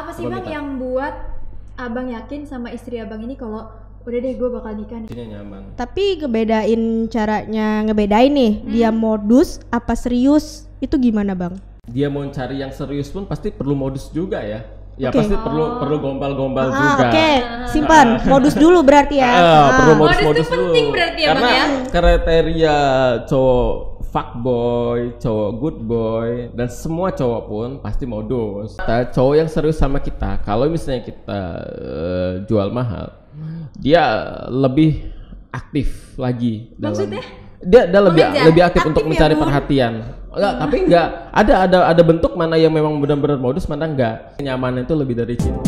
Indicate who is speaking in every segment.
Speaker 1: Apa sih Bang yang buat Abang yakin sama istri Abang ini kalau udah deh gue bakal nikah nih?
Speaker 2: Ini nyaman.
Speaker 3: Tapi ngebedain nih, dia modus apa serius itu gimana Bang?
Speaker 2: Dia mau cari yang serius pun pasti perlu modus juga ya. Ya
Speaker 3: Oke.
Speaker 2: pasti perlu gombal-gombal juga.
Speaker 3: Oke, simpan. Modus dulu berarti ya.
Speaker 2: Perlu
Speaker 1: Modus
Speaker 2: modus-modus
Speaker 1: itu penting berarti ya,
Speaker 2: karena
Speaker 1: Bang, ya?
Speaker 2: kriteria cowok fuckboy, cowok good boy, dan semua cowok pun pasti modus. Cowok yang serius sama kita, kalau misalnya kita jual mahal, dia lebih aktif lagi.
Speaker 1: Maksudnya?
Speaker 2: Dia lebih aktif untuk
Speaker 3: Aktif ya,
Speaker 2: mencari
Speaker 3: Bun?
Speaker 2: perhatian. Enggak, tapi enggak ada bentuk mana yang memang benar-benar modus, mana enggak. Kenyamanan itu lebih dari cinta.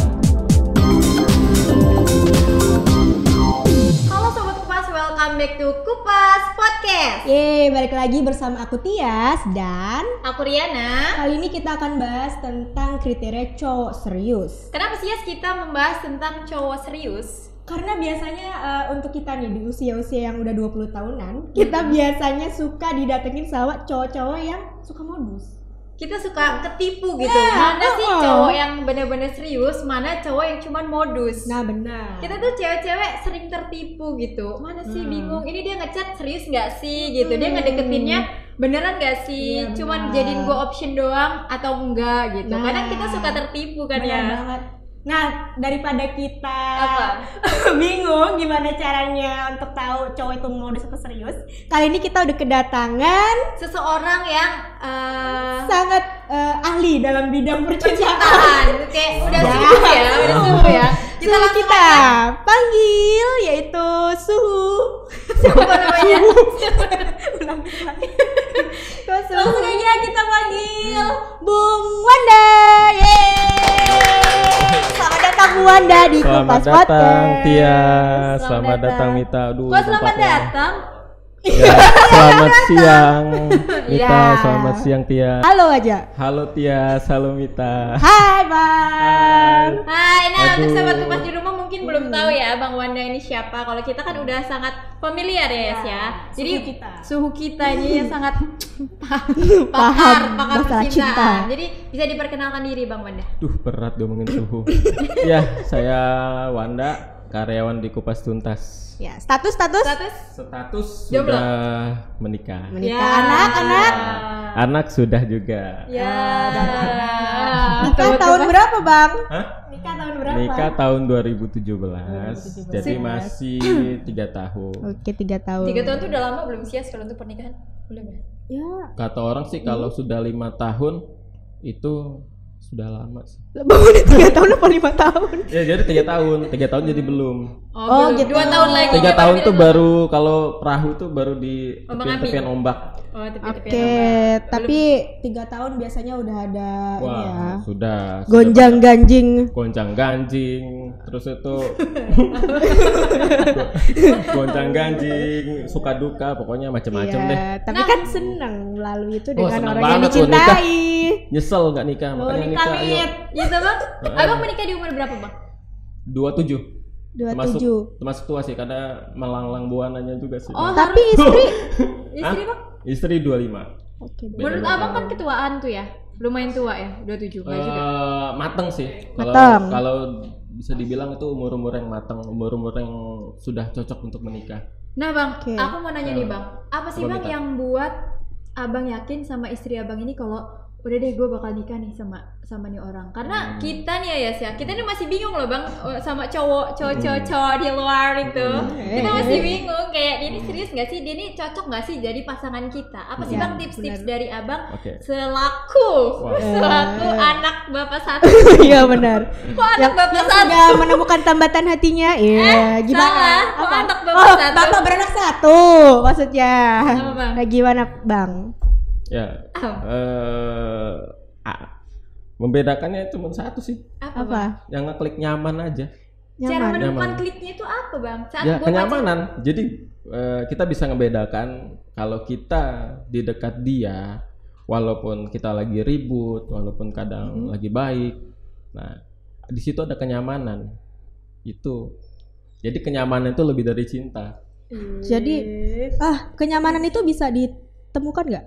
Speaker 1: Halo Sobat Kupas, welcome back to Kupas Podcast.
Speaker 3: Yeay, balik lagi bersama aku Tias dan
Speaker 1: Aku Riana.
Speaker 3: kali ini kita akan bahas tentang kriteria cowok serius.
Speaker 1: Kenapa sih Yas kita membahas tentang cowok serius?
Speaker 3: Karena biasanya untuk kita nih di usia-usia yang udah 20 tahunan, kita biasanya suka didatengin sama cowok-cowok yang suka modus.
Speaker 1: Kita suka ketipu gitu.
Speaker 3: Nah,
Speaker 1: Mana sih cowok yang benar-benar serius, mana cowok yang cuman modus.
Speaker 3: Nah, benar.
Speaker 1: Kita tuh cewek-cewek sering tertipu gitu. Mana sih bingung, ini dia ngechat serius gak sih gitu. Dia ngedeketinnya beneran gak sih?
Speaker 3: Iya,
Speaker 1: Cuman
Speaker 3: benar.
Speaker 1: jadiin gue option doang atau enggak gitu.
Speaker 3: Nah,
Speaker 1: Kadang kita suka tertipu kan
Speaker 3: Benar
Speaker 1: ya.
Speaker 3: banget. Nah, daripada kita
Speaker 1: Apa?
Speaker 3: bingung gimana caranya untuk tahu cowok itu modus apa serius, kali ini kita udah kedatangan
Speaker 1: Seseorang yang
Speaker 3: sangat ahli dalam bidang percintaan.
Speaker 1: tahan, kayak udah
Speaker 3: Ya.
Speaker 1: suhu ya, udah suhu ya. Kita langsung
Speaker 3: kita panggil yaitu Suhu.
Speaker 1: apa namanya?
Speaker 3: Langsung aja kita panggil Bung Wanda. Yeay. Selamat datang Bu Wanda di
Speaker 2: Selamat
Speaker 3: Kupas
Speaker 2: datang
Speaker 3: Podcast.
Speaker 2: Tia,
Speaker 1: Selamat
Speaker 2: selamat datang
Speaker 1: datang.
Speaker 2: Mita. Aduh,
Speaker 1: Kok selamat
Speaker 2: tempatnya.
Speaker 1: datang?
Speaker 2: Ya, selamat siang Mita,
Speaker 3: Ya.
Speaker 2: selamat siang Tia.
Speaker 3: Halo aja.
Speaker 2: Halo Tia, halo Mita.
Speaker 3: Hai Bang.
Speaker 1: Hai, nah untuk
Speaker 2: Aduh.
Speaker 1: sahabat Kupas di rumah mungkin belum tahu ya Bang Wanda ini siapa. Kalau kita kan udah sangat familiar ya Yas ya. Jadi suhu kita ini yang sangat pakar
Speaker 3: masalah cinta.
Speaker 1: percintaan. Jadi bisa diperkenalkan diri Bang Wanda.
Speaker 2: Duh, berat ngomongin suhu. Ya, saya Wanda, karyawan di Kupas Tuntas.
Speaker 3: Ya, status
Speaker 1: Status
Speaker 2: Status
Speaker 1: Jomblo.
Speaker 2: sudah menikah.
Speaker 3: menikah.
Speaker 1: Ya.
Speaker 3: Anak-anak.
Speaker 2: Anak sudah juga.
Speaker 1: Ya.
Speaker 3: Nikah tahun berapa, Bang?
Speaker 2: Hah?
Speaker 3: Nikah tahun berapa?
Speaker 2: Nikah tahun 2017. Jadi masih 3 tahun.
Speaker 3: Oke, 3 tahun.
Speaker 1: 3 tahun tuh udah lama belum sih Yas kalau untuk pernikahan? Belum ya?
Speaker 3: Ya,
Speaker 2: Kata orang sih kalau sudah 5 tahun itu sudah lama sih.
Speaker 3: Bang udah 3 tahun apa 5 tahun?
Speaker 2: Ya jadi 3 tahun, 3 tahun jadi belum.
Speaker 3: Oh,
Speaker 1: belum.
Speaker 3: gitu.
Speaker 1: 2 tahun lagi.
Speaker 2: 3 tahun tuh baru kalau perahu tuh baru di
Speaker 1: Ombak ambing.
Speaker 2: tepian ombak.
Speaker 1: Oh,
Speaker 3: Oke, tapi 3 tahun biasanya udah ada ini
Speaker 2: Wah,
Speaker 3: ya.
Speaker 2: sudah
Speaker 3: Gonjang-ganjing.
Speaker 2: goncang ganjing, terus itu goncang ganjing, suka duka, pokoknya macam-macam deh.
Speaker 3: Iya, tapi kan seneng melalui itu dengan
Speaker 2: seneng
Speaker 3: orang yang
Speaker 2: banget tuh
Speaker 3: dicintai.
Speaker 2: Nyesel nggak nikah, makanya nikah ayo.
Speaker 1: Gitu Bang. Abang menikah di umur berapa Bang?
Speaker 2: 27.
Speaker 3: 27.
Speaker 2: Termasuk tua sih karena melanglang buananya juga sih.
Speaker 1: Oh,
Speaker 3: Tapi istri
Speaker 1: Istri Bang?
Speaker 2: Istri 25.
Speaker 3: Oke,
Speaker 1: Menurut abang kan ketuaan tuh ya? Lumayan tua ya? 27 enggak juga?
Speaker 2: Mateng sih.
Speaker 3: Mateng.
Speaker 2: Kalau bisa dibilang itu umur-umur yang mateng, umur-umur yang sudah cocok untuk menikah.
Speaker 1: Nah Bang,
Speaker 3: Oke.
Speaker 1: aku mau nanya nih Bang. Apa sih
Speaker 2: Apa,
Speaker 1: Bang
Speaker 2: Mita?
Speaker 1: yang buat abang yakin sama istri abang ini kalau udah deh gue bakal nikah nih sama nih orang? Karena kita nih ya Yas ya, kita nih masih bingung loh Bang sama cowok di luar itu. Kita masih bingung kayak dia ini serius nggak sih? Dia ini cocok nggak sih jadi pasangan kita? Apa sih
Speaker 3: Ya,
Speaker 1: Bang tips-tips
Speaker 3: benar.
Speaker 1: dari abang
Speaker 2: Oke.
Speaker 1: selaku anak bapak satu?
Speaker 3: Iya benar.
Speaker 1: Kok anak bapak
Speaker 3: Yang
Speaker 1: satu?
Speaker 3: sudah menemukan tambatan hatinya. Iya, gimana?
Speaker 1: Salah. Kok
Speaker 3: Apa?
Speaker 1: anak bapak satu?
Speaker 3: Bapak beranak satu maksudnya.
Speaker 1: Apa, Bang?
Speaker 3: Nah, gimana, Bang?
Speaker 2: Ya.
Speaker 1: Oh.
Speaker 2: Membedakannya cuma satu sih.
Speaker 1: Apa? Bang?
Speaker 3: Apa?
Speaker 2: Yang ngeklik nyaman aja.
Speaker 1: Cara
Speaker 3: Nyaman.
Speaker 1: menemukan
Speaker 2: Nyaman.
Speaker 1: kliknya itu apa Bang? Saat
Speaker 2: Ya
Speaker 1: gua
Speaker 2: kenyamanan. Jadi kita bisa ngebedakan kalau kita di dekat dia, walaupun kita lagi ribut, walaupun kadang lagi baik. Nah, di situ ada kenyamanan. Itu. Jadi kenyamanan itu lebih dari cinta.
Speaker 3: Jadi kenyamanan itu bisa ditemukan nggak?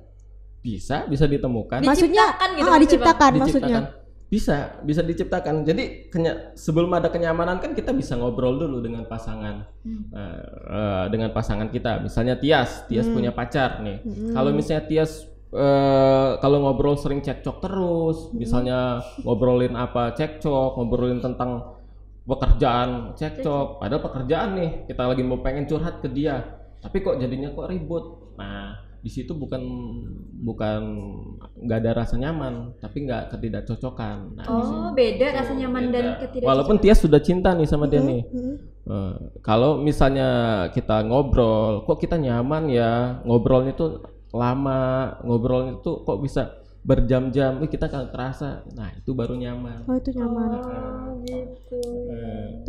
Speaker 2: Bisa ditemukan.
Speaker 3: Maksudnya
Speaker 1: Diciptakan gitu
Speaker 3: ah,
Speaker 1: maksudnya,
Speaker 3: diciptakan maksudnya.
Speaker 2: Bisa diciptakan. Jadi sebelum ada kenyamanan kan kita bisa ngobrol dulu dengan pasangan, dengan pasangan kita. Misalnya Tias punya pacar nih. Kalau misalnya Tias kalau ngobrol sering cekcok terus, misalnya ngobrolin apa cekcok, ngobrolin tentang pekerjaan cekcok. Padahal pekerjaan nih kita lagi mau pengen curhat ke dia, tapi kok jadinya kok ribut. Nah di situ bukan nggak ada rasa nyaman, tapi nggak ketidakcocokan. Nah,
Speaker 1: beda rasa nyaman dan ketidakcocokan.
Speaker 2: Walaupun Tias sudah cinta nih sama dia nih. Kalau misalnya kita ngobrol, kok kita nyaman ya, ngobrolnya tuh lama, ngobrolnya tuh kok bisa berjam-jam, kita kan terasa. Nah itu baru nyaman.
Speaker 3: Oh itu nyaman.
Speaker 1: Gitu.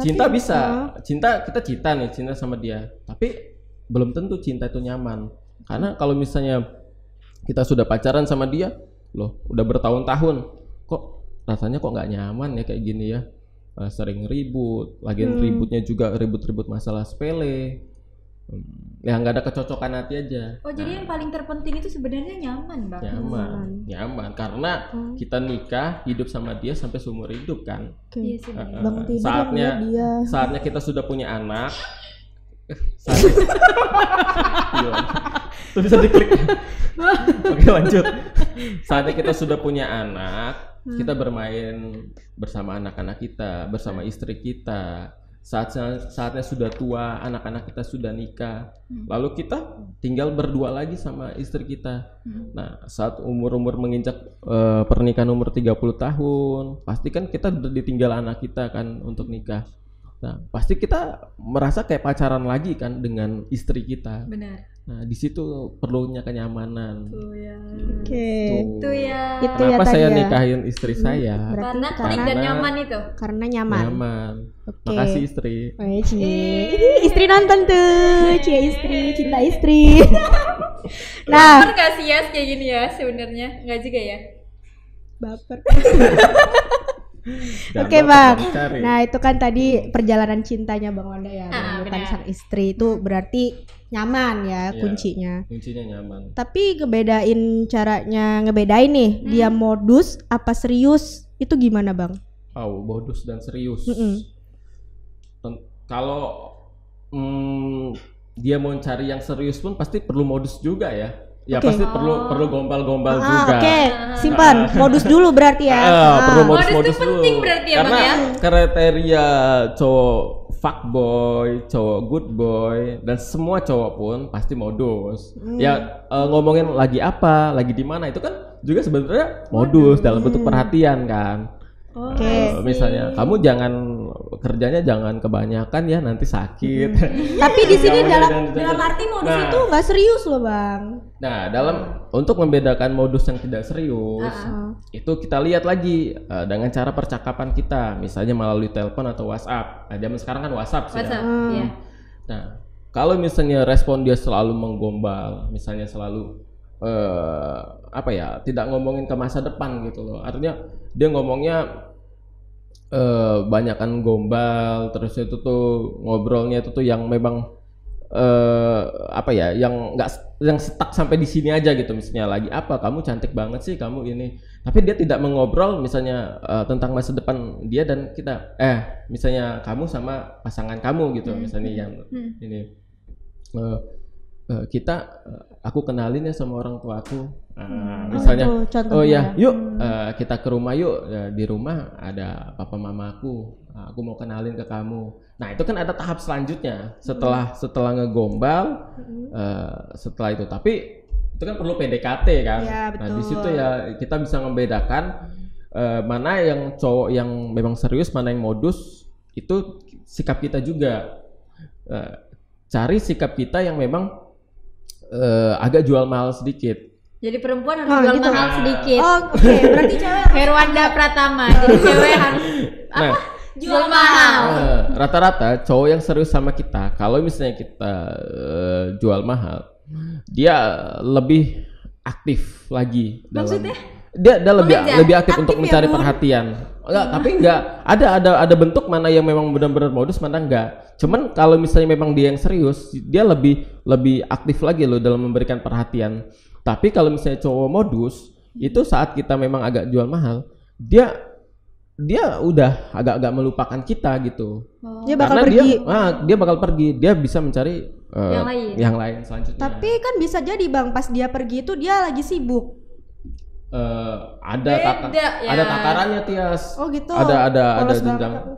Speaker 2: Cinta bisa, kita cinta sama dia, tapi belum tentu cinta itu nyaman. Karena kalau misalnya kita sudah pacaran sama dia, loh udah bertahun-tahun, kok rasanya kok nggak nyaman ya kayak gini ya, sering ribut, lagian ributnya juga ribut-ribut masalah sepele, ya nggak ada kecocokan hati aja.
Speaker 1: Jadi yang paling terpenting itu sebenarnya nyaman, Bang.
Speaker 2: Nyaman karena kita nikah hidup sama dia sampai seumur hidup kan.
Speaker 1: Iya sih.
Speaker 2: Saatnya kita sudah punya anak. Tuh bisa diklik. Oke lanjut. Saatnya kita sudah punya anak, kita bermain bersama anak-anak kita, bersama istri kita. Saatnya sudah tua, anak-anak kita sudah nikah, lalu kita tinggal berdua lagi sama istri kita. Nah saat umur menginjak pernikahan umur 30 tahun, pasti kan kita udah ditinggal anak kita kan untuk nikah. Nah, pasti kita merasa kayak pacaran lagi kan dengan istri kita.
Speaker 1: Benar.
Speaker 2: Nah, di situ perlunya kenyamanan.
Speaker 1: Tuh ya.
Speaker 3: Itu
Speaker 1: ya.
Speaker 2: Kenapa saya nikahin istri saya?
Speaker 1: Karena klik dan nyaman itu.
Speaker 3: Karena nyaman.
Speaker 2: Makasih istri.
Speaker 3: Istri nonton tuh, istri, cinta istri. Nah,
Speaker 1: baper gak sih ya kayak gini ya sebenarnya? Enggak juga ya?
Speaker 3: Baper. Oke Bang, nah itu kan tadi perjalanan cintanya Bang Wanda ya, menemukan sang istri itu berarti nyaman ya kuncinya.
Speaker 2: Kuncinya nyaman.
Speaker 3: Tapi ngebedain nih, dia modus apa serius itu gimana Bang?
Speaker 2: Modus dan serius. Kalau dia mau cari yang serius pun pasti perlu modus juga ya. Ya pasti perlu gombal-gombal juga.
Speaker 3: Simpan modus dulu berarti ya.
Speaker 2: Perlu modus
Speaker 1: itu penting berarti ya,
Speaker 2: karena
Speaker 1: Bang ya.
Speaker 2: Kriteria cowok fuckboy, cowok good boy, dan semua cowok pun pasti modus. Ya ngomongin lagi apa, lagi di mana itu kan juga sebenarnya modus dalam bentuk perhatian kan. Misalnya kamu kerjanya jangan kebanyakan ya nanti sakit.
Speaker 3: Tapi di sini dalam arti modus itu nggak serius loh Bang.
Speaker 2: Nah untuk membedakan modus yang tidak serius itu kita lihat lagi dengan cara percakapan kita, misalnya melalui telepon atau WhatsApp. Nah zaman sekarang kan WhatsApp sih.
Speaker 1: Iya.
Speaker 2: Nah kalau misalnya respon dia selalu menggombal, misalnya selalu tidak ngomongin ke masa depan gitu loh, artinya dia ngomongnya banyakan gombal, terus itu tuh ngobrolnya itu tuh yang memang yang stuck sampai di sini aja gitu. Misalnya lagi apa, kamu cantik banget sih kamu ini, tapi dia tidak mengobrol misalnya tentang masa depan dia dan kita, misalnya kamu sama pasangan kamu gitu, misalnya yang ini aku kenalin ya sama orang tua aku. Misalnya yuk kita ke rumah yuk, di rumah ada papa mama aku mau kenalin ke kamu. Nah itu kan ada tahap selanjutnya setelah ngegombal, setelah itu, tapi itu kan perlu PDKT kan.
Speaker 3: Ya,
Speaker 2: nah di situ ya kita bisa membedakan mana yang cowok yang memang serius, mana yang modus. Itu sikap kita juga, cari sikap kita yang memang agak jual mahal sedikit.
Speaker 1: Jadi perempuan harus jual mahal sedikit.
Speaker 3: Berarti cewek
Speaker 1: Herwanda Pratama. Jadi cewek harus jual mahal.
Speaker 2: Rata-rata cowok yang serius sama kita, kalau misalnya kita jual mahal, dia lebih aktif lagi.
Speaker 1: Maksudnya?
Speaker 2: Dia lebih aktif untuk mencari perhatian. Tapi ada bentuk mana yang memang benar-benar modus, mana enggak. Cuman kalau misalnya memang dia yang serius, dia lebih aktif lagi loh dalam memberikan perhatian. Tapi kalau misalnya cowok modus, itu saat kita memang agak jual mahal, dia dia udah agak-agak melupakan kita gitu.
Speaker 1: Oh.
Speaker 3: Dia bakal
Speaker 2: Karena
Speaker 3: pergi.
Speaker 2: dia bakal pergi, dia bisa mencari
Speaker 1: Yang lain.
Speaker 2: selanjutnya.
Speaker 3: Tapi kan bisa jadi Bang, pas dia pergi itu dia lagi sibuk.
Speaker 2: Ada
Speaker 1: Beda,
Speaker 2: ada
Speaker 1: ya.
Speaker 2: takarannya, Tias.
Speaker 3: Oh gitu.
Speaker 2: Ada
Speaker 3: Polos
Speaker 2: jenjang.
Speaker 3: banget aku.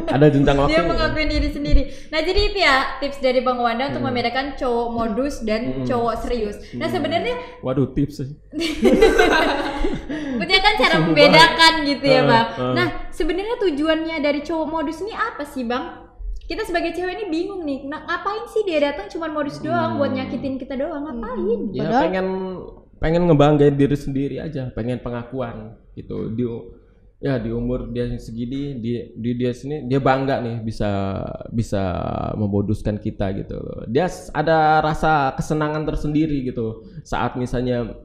Speaker 2: ada jenjang waktu.
Speaker 1: Dia mengakuin diri sendiri. Nah jadi itu ya tips dari Bang Wanda untuk membedakan cowok modus dan cowok serius. Nah sebenarnya
Speaker 2: Waduh, tips.
Speaker 1: berarti kan cara membedakan gitu ya Bang.
Speaker 2: uh.
Speaker 1: Nah sebenarnya tujuannya dari cowok modus ini apa sih Bang? Kita sebagai cewek ini bingung nih. Nah, ngapain sih dia datang cuma modus doang buat nyakitin kita doang? Ngapain?
Speaker 2: Ya
Speaker 3: Padahal-
Speaker 2: pengen ngebanggain diri sendiri aja, pengen pengakuan gitu. Di umur dia segini, dia sini dia bangga nih bisa memoduskan kita gitu. Dia ada rasa kesenangan tersendiri gitu saat misalnya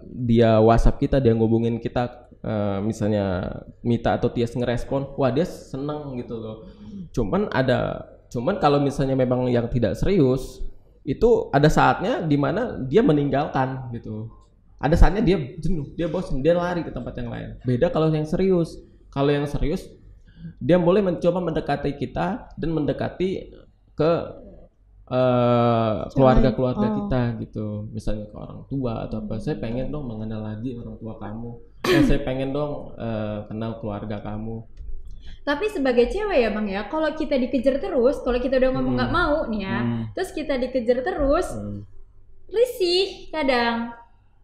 Speaker 2: dia WhatsApp kita, dia ngubungin kita, misalnya Mita atau Tias ngerespon, wah dia seneng gitu loh. Cuman kalau misalnya memang yang tidak serius, itu ada saatnya dimana dia meninggalkan gitu. Ada saatnya dia jenuh, dia bosan, dia lari ke tempat yang lain. Beda kalau yang serius. Kalau yang serius, dia mulai mencoba mendekati kita dan mendekati ke keluarga-keluarga kita gitu. Misalnya ke orang tua atau apa. Saya pengen dong mengenal lagi orang tua kamu. Saya pengen dong kenal keluarga kamu.
Speaker 1: Tapi sebagai cewek ya Bang ya, kalau kita dikejar terus, kalau kita udah ngomong nggak mau nih ya, terus kita dikejar terus, risih kadang.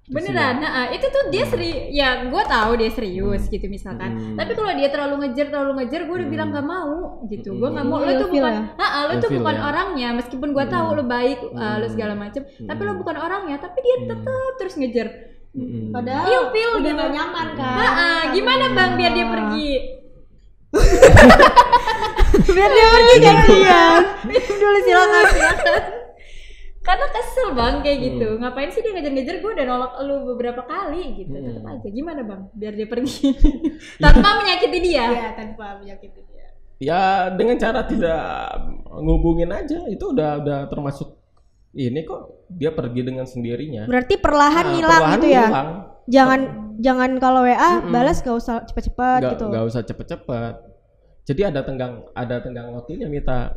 Speaker 1: Beneran, nah itu tuh dia ya gue tahu dia serius gitu misalkan. Tapi kalau dia terlalu ngejar, gue udah bilang nggak mau gitu. Gue nggak mau. Lo tuh bukan, lo tuh bukan orangnya. Meskipun gue tahu lo baik, lo segala macem, tapi lo bukan orangnya. Tapi dia tetap terus ngejar.
Speaker 3: Padahal
Speaker 1: Ilfil
Speaker 3: udah
Speaker 1: gitu.
Speaker 3: gak nyaman kan.
Speaker 1: Gimana Bang biar dia pergi?
Speaker 3: Biar dia pergi gantian.
Speaker 1: Dulu silakan. Karena kesel Bang kayak gitu. Ngapain sih dia ngejar-ngejar, gue udah nolak lu beberapa kali gitu. Tetap aja. Gimana Bang biar dia pergi tanpa menyakiti dia?
Speaker 3: Iya, tanpa menyakiti dia.
Speaker 2: Ya dengan cara tidak ngubungin aja, itu udah termasuk ini kok, dia pergi dengan sendirinya.
Speaker 3: Berarti perlahan hilang
Speaker 2: perlahan
Speaker 3: gitu ya.
Speaker 2: hilang.
Speaker 3: Jangan kalau WA balas gak usah cepet-cepet gitu.
Speaker 2: Nggak usah cepet-cepet. Jadi ada tenggang waktunya Mita.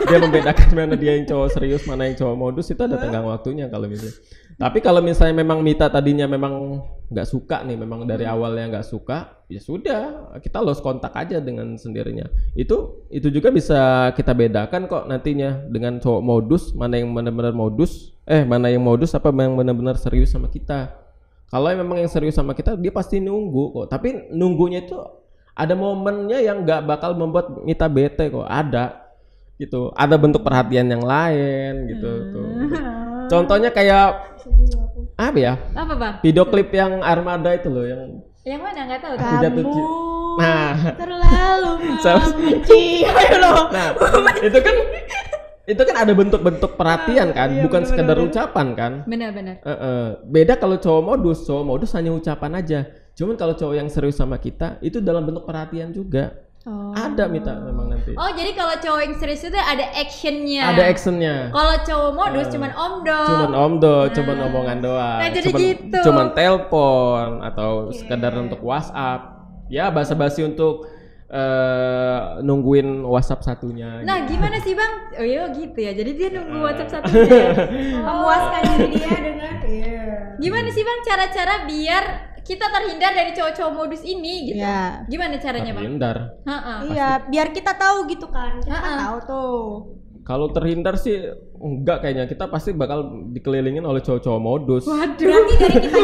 Speaker 2: Dia membedakan mana dia yang cowok serius, mana yang cowok modus, itu ada tenggang waktunya kalau misalnya. Tapi kalau misalnya memang Mita tadinya memang nggak suka nih, memang dari awalnya nggak suka, ya sudah, kita lost kontak aja dengan sendirinya. Itu juga bisa kita bedakan kok nantinya dengan cowok modus, mana yang benar-benar modus, mana yang modus apa yang benar-benar serius sama kita. Kalau memang yang serius sama kita, dia pasti nunggu kok. Tapi nunggunya itu ada momennya yang nggak bakal membuat Mita bete kok, ada gitu. Ada bentuk perhatian yang lain gitu tuh. Contohnya kayak apa ya?
Speaker 1: Apa Bang?
Speaker 2: Video klip yang Armada itu loh,
Speaker 1: Yang mana nggak tahu.
Speaker 2: Aku jatuh
Speaker 3: Nah, terlalu membenci. Ayo lo.
Speaker 2: Nah, itu kan ada bentuk-bentuk perhatian kan, bukan sekedar ucapan kan.
Speaker 1: Benar-benar.
Speaker 2: Beda kalau cowok modus hanya ucapan aja. Cuman kalau cowok yang serius sama kita itu dalam bentuk perhatian juga. Ada Mita memang nanti.
Speaker 1: Oh jadi kalau cowok yang serius itu ada actionnya.
Speaker 2: Ada actionnya.
Speaker 1: Kalau cowok modus cuman omdo.
Speaker 2: Cuman omongan doang.
Speaker 1: Nah, jadi gitu.
Speaker 2: Cuman telepon atau sekedar untuk WhatsApp. Ya basa-basi untuk nungguin WhatsApp satunya.
Speaker 1: Nah
Speaker 2: gitu.
Speaker 1: gimana sih Bang? Oh iya gitu ya. Jadi dia nunggu WhatsApp satunya.
Speaker 3: Memuaskan diri dia dengan
Speaker 1: Gimana sih Bang cara-cara biar kita terhindar dari cowok-cowok modus ini gitu?
Speaker 3: Ya.
Speaker 1: Gimana caranya Bang?
Speaker 2: Terhindar.
Speaker 3: Iya, biar kita tahu gitu kan. Kita kan tahu tuh.
Speaker 2: Kalau terhindar sih enggak, kayaknya kita pasti bakal dikelilingin oleh cowok-cowok modus.
Speaker 1: Waduh.
Speaker 3: Berarti dari kita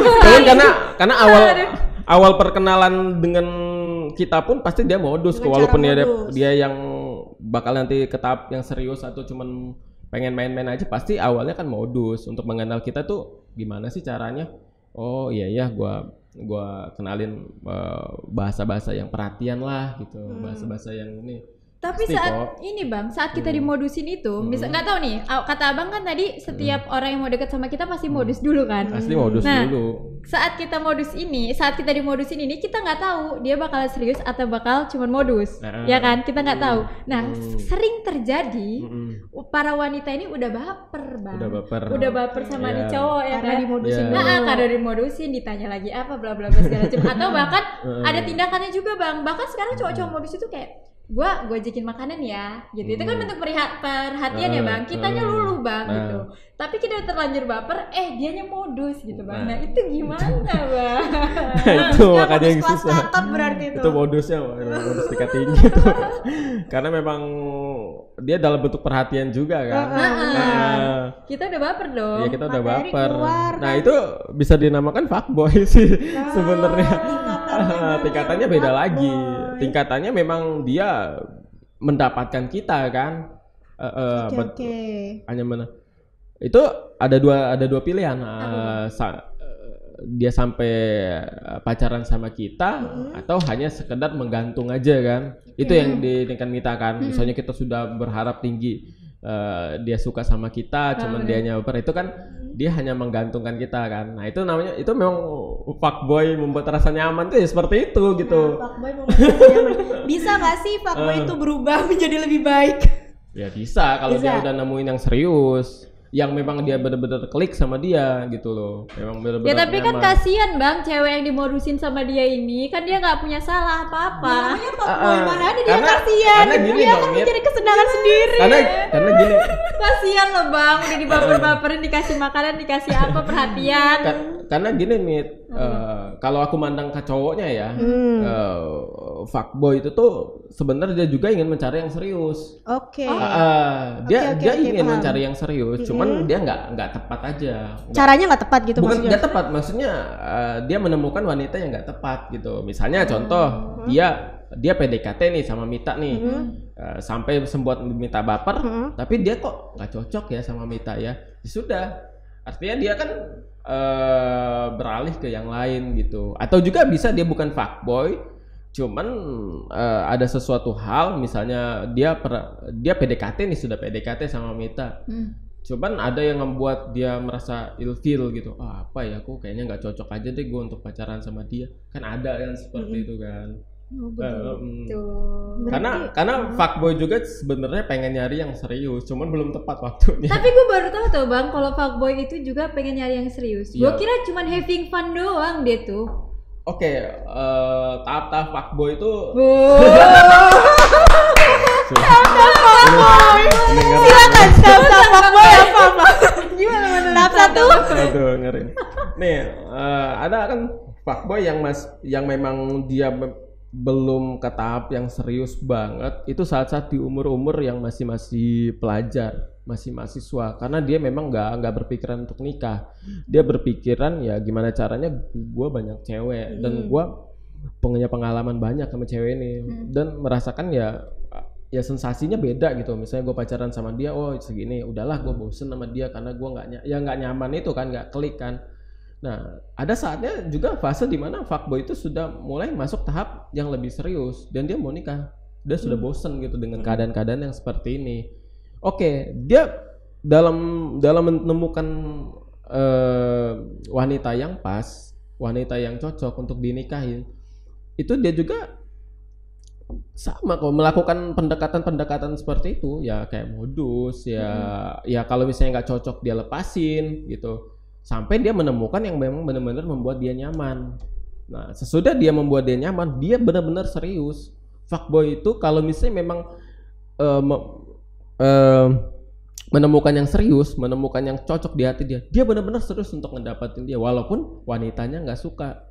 Speaker 2: Karena awal perkenalan dengan kita pun pasti dia modus,
Speaker 3: Dengan
Speaker 2: walaupun
Speaker 3: cara modus.
Speaker 2: dia yang bakal nanti ke tahap yang serius atau cuman pengen main-main aja, pasti awalnya kan modus. Untuk mengenal kita tuh gimana sih caranya? Oh iya ya, gua kenalin bahasa-bahasa yang perhatian lah gitu, bahasa-bahasa yang ini
Speaker 1: Tapi
Speaker 2: Pasti
Speaker 1: saat
Speaker 2: kok.
Speaker 1: ini bang, saat kita dimodusin itu, misal nggak tahu nih, kata abang kan tadi setiap orang yang mau deket sama kita pasti modus dulu kan.
Speaker 2: Pasti modus
Speaker 1: Nah,
Speaker 2: dulu.
Speaker 1: saat kita dimodusin ini, kita nggak tahu dia bakal serius atau bakal cuman modus, ya kan? Kita nggak tahu. Nah, sering terjadi para wanita ini udah baper bang, udah baper sama nih cowok ya
Speaker 3: Karena
Speaker 1: kan?
Speaker 3: dimodusin
Speaker 2: Iya.
Speaker 3: dulu.
Speaker 1: Karena dimodusin, ditanya lagi apa bla bla bla segala macam, atau bahkan ada tindakannya juga bang. Bahkan sekarang cowok-cowok modus itu kayak gua ajakin makanan ya gitu, itu kan bentuk perhatian ya bang, kitanya luluh bang gitu, tapi kita udah terlanjur baper, dianya modus gitu bang. Nah itu gimana bang?
Speaker 2: Itu makanya yang
Speaker 3: Kelas
Speaker 2: susah.
Speaker 3: kakap berarti itu.
Speaker 2: Itu modusnya modus tingkat tinggi itu. Karena memang dia dalam bentuk perhatian juga kan.
Speaker 1: Kita udah baper dong.
Speaker 2: Ya kita udah
Speaker 3: Materi
Speaker 2: baper.
Speaker 3: keluar,
Speaker 2: Nah itu bisa dinamakan fuckboy sih sebenarnya. Tingkatannya beda lagi. Tingkatannya memang dia mendapatkan kita kan.
Speaker 3: Oke.
Speaker 2: Hanya mana? Itu ada dua pilihan. Dia sampai pacaran sama kita atau hanya sekedar menggantung aja kan. Itu yang diinginkan kita kan. Misalnya kita sudah berharap tinggi dia suka sama kita, cuman dianya baper, itu kan dia hanya menggantungkan kita kan. Nah itu namanya, itu memang fuckboy membuat rasa nyaman tuh ya seperti itu gitu.
Speaker 3: Fuckboy membuat rasa nyaman. Bisa nggak sih fuckboy itu berubah menjadi lebih baik?
Speaker 2: Ya bisa kalau dia
Speaker 3: Bisa.
Speaker 2: udah nemuin yang serius, yang memang dia bener-bener klik sama dia gitu loh. Memang bener-bener
Speaker 1: Ya tapi kan
Speaker 2: nyaman.
Speaker 1: kasihan bang, cewek yang dimodusin sama dia ini kan dia nggak punya salah apa-apa.
Speaker 3: Namanya fuckboy mana ada dia
Speaker 2: karena-
Speaker 3: kasihan.
Speaker 2: karena gini
Speaker 3: Dia
Speaker 2: dong,
Speaker 3: kan
Speaker 2: Mit.
Speaker 3: menjadi kesenangan sendiri.
Speaker 2: Karena gini,
Speaker 1: Kasihan loh bang, udah dibaper-baperin, dikasih makanan, dikasih apa, perhatian.
Speaker 2: karena gini Mit, kalau aku mandang ke cowoknya ya, fuckboy itu tuh sebenarnya dia juga ingin mencari yang serius.
Speaker 3: Oke.
Speaker 2: Dia
Speaker 3: Oke,
Speaker 2: ingin
Speaker 3: paham.
Speaker 2: mencari yang serius, cuman dia nggak tepat aja.
Speaker 3: Caranya nggak tepat gitu
Speaker 2: Bukan
Speaker 3: maksudnya.
Speaker 2: nggak tepat, maksudnya dia menemukan wanita yang nggak tepat gitu. Misalnya contoh, dia PDKT nih sama Mita nih, sampai sembuat Mita baper, tapi dia kok nggak cocok ya sama Mita ya. Ya sudah, artinya dia kan beralih ke yang lain gitu. Atau juga bisa dia bukan fuckboy, cuman ada sesuatu hal, misalnya dia PDKT nih, sudah PDKT sama Mita. Cuman ada yang membuat dia merasa ilfeel gitu. Apa ya, aku kayaknya nggak cocok aja deh gue untuk pacaran sama dia. Kan ada yang seperti itu kan.
Speaker 1: Oh, begitu.
Speaker 2: Karena fuckboy juga sebenarnya pengen nyari yang serius, cuman belum tepat waktunya.
Speaker 1: Tapi gue baru tahu tuh bang, kalau fuckboy itu juga pengen nyari yang serius. Gue
Speaker 2: Iya.
Speaker 1: kira cuman having fun doang dia tuh.
Speaker 2: Oke, tahap-tahap fuckboy itu
Speaker 3: Silakan tahap fuckboy apa?
Speaker 1: Gimana mana?
Speaker 3: Tahap satu.
Speaker 2: Aduh, ngeri. Nih, ada kan fuckboy yang memang dia belum ke tahap yang serius banget. Itu saat-saat di umur-umur yang masih pelajar, masih mahasiswa. Karena dia memang nggak berpikiran untuk nikah. Dia berpikiran ya gimana caranya gue banyak cewek dan gue punya pengalaman banyak sama cewek ini dan merasakan ya sensasinya beda gitu. Misalnya gue pacaran sama dia, oh segini, udahlah gue bosen sama dia karena gue nggak nyaman itu kan, nggak klik kan. Nah ada saatnya juga fase dimana fuckboy itu sudah mulai masuk tahap yang lebih serius dan dia mau nikah, dia sudah bosen gitu dengan keadaan-keadaan yang seperti ini. Oke, dia dalam menemukan wanita yang pas, wanita yang cocok untuk dinikahin, itu dia juga sama kok melakukan pendekatan seperti itu ya, kayak modus ya kalau misalnya nggak cocok dia lepasin gitu sampai dia menemukan yang memang benar-benar membuat dia nyaman. Nah sesudah dia membuat dia nyaman, dia benar-benar serius. Fuckboy itu kalau misalnya memang menemukan yang serius, menemukan yang cocok di hati dia benar-benar serius untuk ngedapatin dia walaupun wanitanya nggak suka.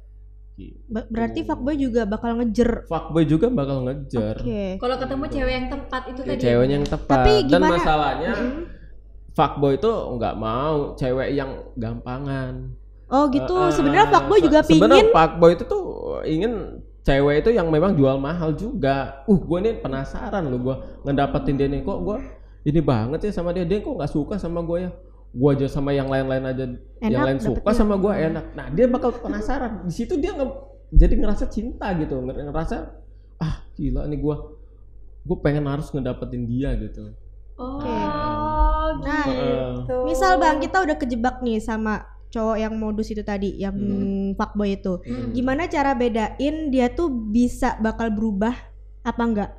Speaker 3: Berarti fuckboy juga bakal ngejer.
Speaker 2: Fuckboy juga bakal ngejar.
Speaker 3: Oke.
Speaker 1: Kalau ketemu cewek yang tepat itu
Speaker 2: Ya,
Speaker 1: tadi.
Speaker 2: ceweknya yang tepat.
Speaker 3: Tapi
Speaker 2: Dan
Speaker 3: gimana-
Speaker 2: masalahnya fuckboy itu nggak mau cewek yang gampangan.
Speaker 3: Oh gitu. Sebenarnya fuckboy juga
Speaker 2: Sebenarnya
Speaker 3: pingin.
Speaker 2: fuckboy itu tuh ingin cewek itu yang memang jual mahal juga. Gue nih penasaran loh, gue ngedapetin dia nih, kok gue ini banget ya sama dia kok nggak suka sama gue ya. Gue aja sama yang lain-lain aja, yang lain suka
Speaker 3: dapetnya.
Speaker 2: sama gue enak. Nah dia bakal penasaran. Di situ dia jadi ngerasa cinta gitu, ngerasa gila nih gue gue pengen harus ngedapetin dia gitu.
Speaker 1: Oh,
Speaker 3: Nah,
Speaker 1: gitu.
Speaker 3: misal Bang, kita udah kejebak nih sama cowok yang modus itu tadi, yang fuckboy itu. Gimana cara bedain dia tuh bisa bakal berubah apa enggak?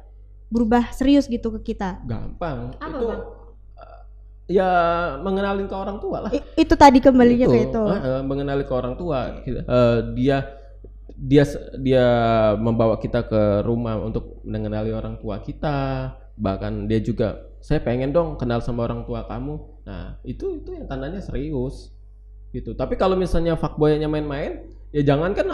Speaker 3: Berubah serius gitu ke kita.
Speaker 2: Gampang.
Speaker 1: Apa,
Speaker 2: Itu
Speaker 1: Bang?
Speaker 2: ya mengenalin ke orang tua lah.
Speaker 3: Itu tadi kembalinya ke itu.
Speaker 2: Mengenali ke orang tua. Dia membawa kita ke rumah untuk mengenali orang tua kita. Bahkan dia juga, saya pengen dong kenal sama orang tua kamu. Nah itu yang tandanya serius gitu. Tapi kalau misalnya fuckboy-nya main-main, ya jangankan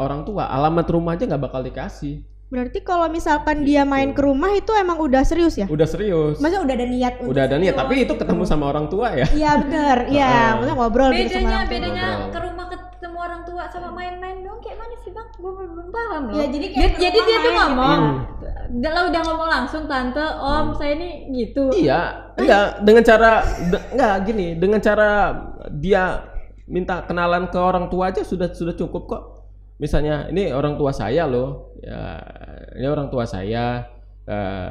Speaker 2: orang tua, alamat rumah aja nggak bakal dikasih.
Speaker 3: Berarti kalau misalkan dia main ke rumah itu emang udah serius ya?
Speaker 2: Udah serius.
Speaker 3: Maksudnya udah ada niat untuk
Speaker 2: Udah ada niat, tapi itu ketemu sama orang tua ya.
Speaker 3: Iya bener, iya, maksudnya ngobrol gitu sama orang tua.
Speaker 1: Bedanya
Speaker 2: Ngobrol.
Speaker 1: ke rumah ketemu orang tua sama main-main dong kayak mana sih Bang? Gue belum paham loh.
Speaker 3: Ya, jadi kayak
Speaker 1: jadi dia tuh
Speaker 3: main
Speaker 1: ngomong,
Speaker 3: gitu
Speaker 1: udah ngomong langsung tante, om saya ini gitu.
Speaker 2: Iya, dengan cara gini, dengan cara dia minta kenalan ke orang tua aja sudah cukup kok. Misalnya ini orang tua saya loh, ya ini orang tua saya,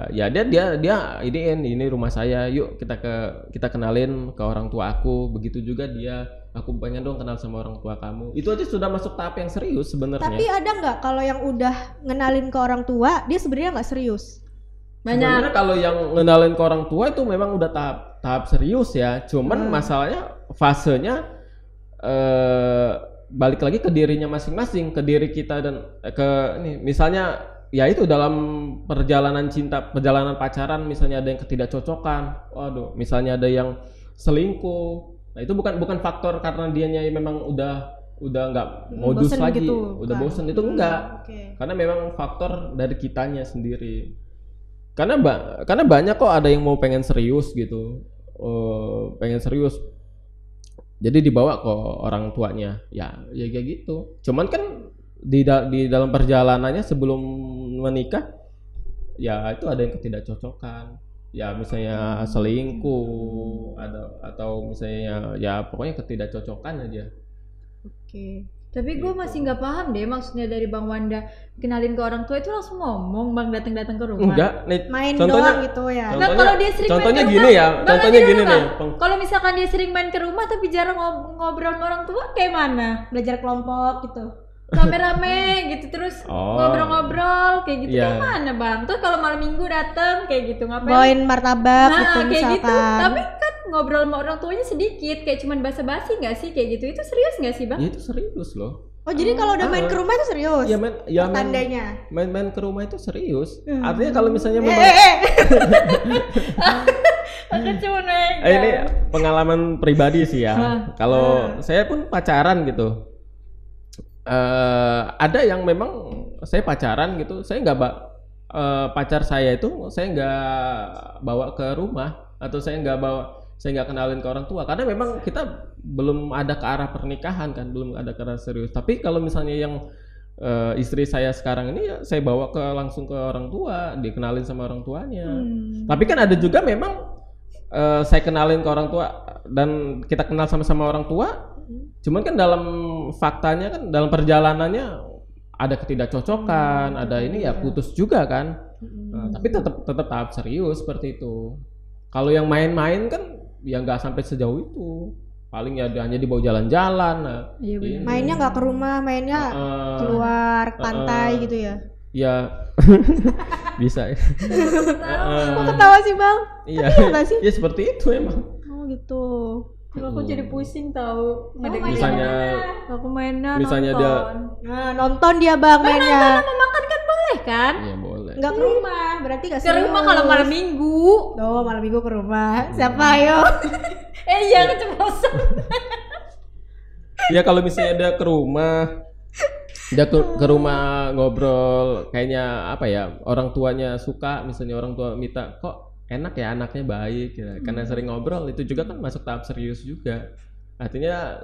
Speaker 2: ya dia ini rumah saya, yuk kita kenalin ke orang tua aku. Begitu juga dia, aku pengen dong kenal sama orang tua kamu. Itu aja sudah masuk tahap yang serius sebenarnya.
Speaker 3: Tapi ada nggak kalau yang udah ngenalin ke orang tua dia sebenarnya nggak serius?
Speaker 2: Sebenarnya kalau yang ngenalin ke orang tua itu memang udah tahap serius ya. Cuman masalahnya fasenya balik lagi ke dirinya masing-masing, ke diri kita dan ke ini. Misalnya ya itu dalam perjalanan cinta, perjalanan pacaran, misalnya ada yang ketidakcocokan. Waduh, misalnya ada yang selingkuh. Nah, itu bukan faktor karena dianya memang udah nggak modus
Speaker 3: Bosen
Speaker 2: lagi,
Speaker 3: gitu,
Speaker 2: udah
Speaker 3: bukan.
Speaker 2: bosen itu enggak.
Speaker 3: Oke.
Speaker 2: Karena memang faktor dari kitanya sendiri. Karena banyak kok ada yang mau pengen serius gitu, pengen serius, jadi dibawa ke orang tuanya, ya kayak gitu. Cuman kan di dalam perjalanannya sebelum menikah, ya itu ada yang ketidakcocokan, ya misalnya selingkuh, atau misalnya ya pokoknya ketidakcocokan aja.
Speaker 3: Oke.
Speaker 1: Tapi gue masih nggak paham deh maksudnya dari Bang Wanda kenalin ke orang tua itu langsung ngomong Bang datang ke rumah.
Speaker 2: Enggak, nih
Speaker 3: Main
Speaker 2: contohnya,
Speaker 3: doang gitu ya.
Speaker 1: Nah, kalau dia sering
Speaker 2: contohnya
Speaker 1: main ke
Speaker 2: gini
Speaker 1: rumah,
Speaker 2: ya,
Speaker 1: Bang,
Speaker 2: contohnya
Speaker 1: nanti
Speaker 2: gini
Speaker 1: dulu,
Speaker 2: nih.
Speaker 1: Bang. Kalau misalkan dia sering main ke rumah tapi jarang ngobrol sama orang tua, kayak mana?
Speaker 3: Belajar kelompok gitu.
Speaker 1: Rame-rame gitu terus
Speaker 2: Oh.
Speaker 1: ngobrol-ngobrol kayak gitu,
Speaker 2: Iya.
Speaker 1: kayak mana Bang? Terus kalau malam minggu dateng kayak gitu ngapain?
Speaker 3: Bawain martabak gitu
Speaker 1: Nah, kayak
Speaker 3: misalkan.
Speaker 1: gitu. Tapi kan ngobrol sama orang tuanya sedikit, kayak cuman basa-basi nggak sih kayak gitu? Itu serius nggak sih Bang?
Speaker 2: Ya itu serius loh.
Speaker 3: Oh jadi kalau udah main ke rumah itu serius?
Speaker 2: Ya
Speaker 3: Tandanya.
Speaker 2: main ke rumah itu serius. Artinya kalau misalnya
Speaker 1: Aku cuma megang.
Speaker 2: ini pengalaman pribadi sih ya. Kalau saya pun pacaran gitu, ada yang memang saya pacaran gitu, saya nggak pacar saya itu saya nggak bawa ke rumah, atau saya nggak kenalin ke orang tua, karena memang kita belum ada ke arah pernikahan kan, belum ada ke arah serius. Tapi kalau misalnya yang istri saya sekarang ini, ya saya bawa langsung ke orang tua, dikenalin sama orang tuanya. Tapi kan ada juga memang saya kenalin ke orang tua dan kita kenal sama-sama orang tua, cuman kan dalam faktanya kan dalam perjalanannya ada ketidakcocokan, ada ini ya putus juga kan. Tapi tetap tahap serius seperti itu. Kalau yang main-main kan ya nggak sampai sejauh itu, paling ya hanya dibawa jalan-jalan. Nah,
Speaker 1: Iya, bener.
Speaker 2: ini.
Speaker 3: Mainnya nggak ke rumah, mainnya keluar ke pantai gitu ya.
Speaker 2: Ya bisa ya.
Speaker 3: Kok ketawa sih Bang?
Speaker 2: Iya.
Speaker 3: Iya nggak sih?
Speaker 2: Ya seperti itu emang.
Speaker 3: Oh gitu.
Speaker 1: Aku jadi pusing tahu.
Speaker 2: Misalnya
Speaker 1: Aku mainnya
Speaker 2: misalnya
Speaker 1: nonton.
Speaker 3: Nah nonton dia Bang mainnya.
Speaker 1: Mau makan kan boleh kan?
Speaker 2: ya boleh.
Speaker 3: Nggak ke rumah, berarti nggak
Speaker 1: Ke rumah kalau malam minggu.
Speaker 3: Oh malam minggu ke rumah. Siapa ayo?
Speaker 1: Iya keceplosan.
Speaker 2: Ya kalau misalnya dia ke rumah, ke rumah ngobrol, kayaknya apa ya, orang tuanya suka, misalnya orang tua minta, kok enak ya anaknya baik ya, karena sering ngobrol, itu juga kan masuk tahap serius juga. Artinya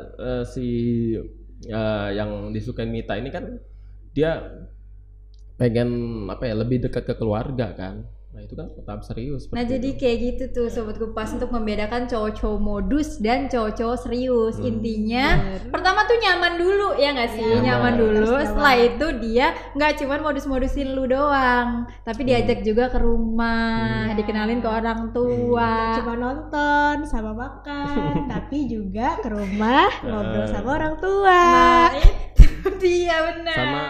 Speaker 2: yang disukai Mita ini kan dia pengen apa ya, lebih dekat ke keluarga kan. Nah itu kan tahap serius.
Speaker 1: Nah
Speaker 2: seperti
Speaker 1: jadi
Speaker 2: itu.
Speaker 1: kayak gitu tuh Sobat Kupas untuk membedakan cowok-cowok modus dan cowok-cowok serius. Intinya pertama tuh nyaman dulu ya nggak sih? Nyaman dulu. Setelah itu dia nggak cuman modus-modusin lu doang, tapi diajak juga ke rumah, dikenalin ke orang tua.
Speaker 3: Nggak cuma nonton sama makan, tapi juga ke rumah ngobrol sama orang tua.
Speaker 1: Nah itu dia benar.
Speaker 2: Sama